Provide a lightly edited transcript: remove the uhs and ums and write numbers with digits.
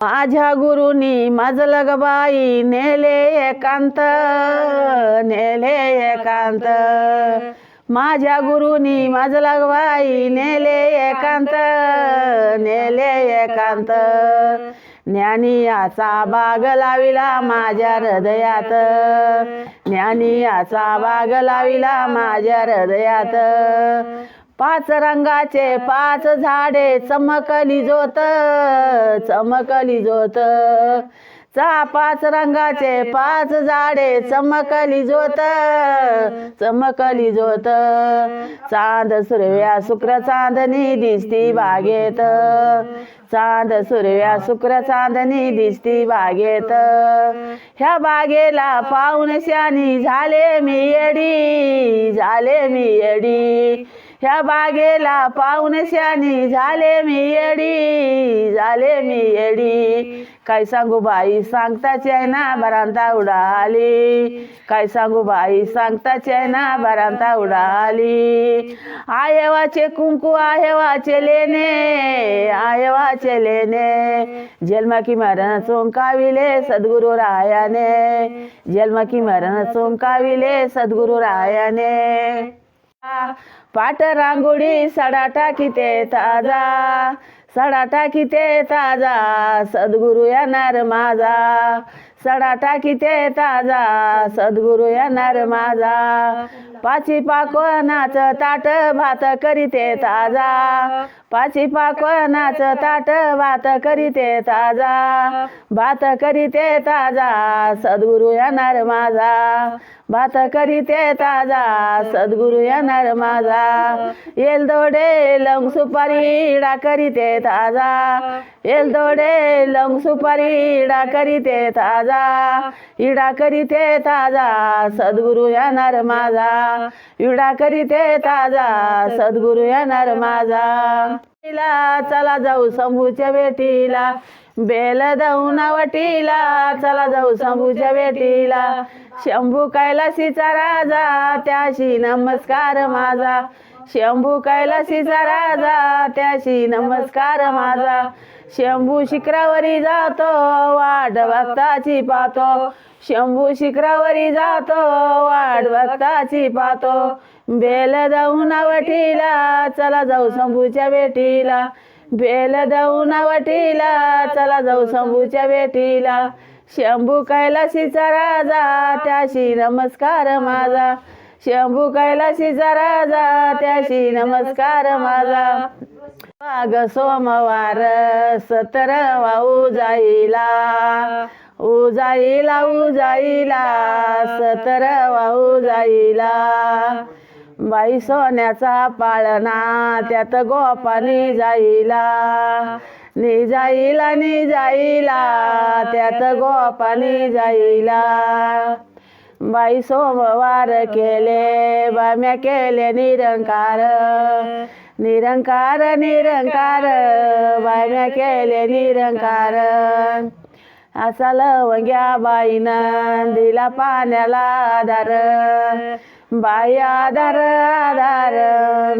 माझ्या गुरुनी मजल ग बाई नेले एकांत, नेले एकांत। माझ्या गुरुनी मजल ग बाई नेले एकांत, नेले एकांत। ज्ञानियाचा बाग लाविला माझ्या हृदयात, ज्ञानियाचा बाग लाविला माझ्या हृदयात। पाच रंगाचे पाच झाडे चमकली ज्योत, चमकली ज्योत। पाच रंगाचे पाच झाडे चमकली ज्योत, चमकली ज्योत। चांद सूर्या शुक्र चांदणी दिसती बागेत, चांद सूर्या शुक्र चांदणी दिसती बागेत। ह्या बागेला पाहून शानी झाले मी येडी, झाले मी येडी। ह्या बागेला पाहून शानी झाले मी येडी, झाले मी येडी। काय सांगू बाई सांगता चैना बरांता उडाली, काय सांगू बाई सांगता चैना बरांता उडाली। आयवाचे कुंकू आयवाचे लेणे, आयवाचे लेणे। जन्म की मरण चोंकाविले सद्गुरु रायाने, जन्म की मरण चोंकाविले सद्गुरु रायाने। पाट रांगोळी सडा टाकीते ताजा, सडा टाकीते ताजा सद्गुरु येणार माझा, सडा टाकीते ताजा सद्गुरु येणार माझा। पाची पाकवानाच ताट भात करीते ताजा, पाची पाकवानाच ताट भात करीते ताजा, भात करीते ताजा सद्गुरु येणार माझा, भात करीते ताजा सद्गुरु येणार माझा। एलदोडे लवंग सुपारी इडा करीते ताजा, एलदोडे लवंग सुपारी इडा करीते ताजा, इडा करीते ताजा सद्गुरु येणार माझा, इडा करीते ताजा सद्गुरु येणार माझा। चला जाऊ शंभूच्या भेटीला, बेल दौन वटीला, चला जाऊ शंभूच्या भेटीला। शंभू कैलासीचा राजा त्याशी नमस्कार माझा, शंभू कैलासीचा राजा त्याशी नमस्कार माझा। शंभू शिखरावरी जातो वाट भक्ताची पाहतो, शंभू शिखरावरी जातो वाट भक्ताची पाहतो। बेल दौन वटीला चला जाऊ शंभूच्या भेटीला, बेल दौन वटीला चला जाऊ शंभूच्या भेटीला। शंभू कैलासीचा राजा त्याशी नमस्कार माझा, शंभू कैलासीचा राजा त्याशी नमस्कार माझा। वाघ सोमवार 17 उजाईला, उजाईला उजाईला 17 उजाईला। बाई सोन्याचा पाळणा त्यात गोपानी जाईला, नि जाईला नि जाईला त्यात गोपानी जाईला। बाई सोमवार केले बाम्या केले निरंकार, निरंकार निरंकार बाम्या केले निरंकार। असा लवंग्या बाईनं दिला पाण्याला आधार, बाई आधार आधार।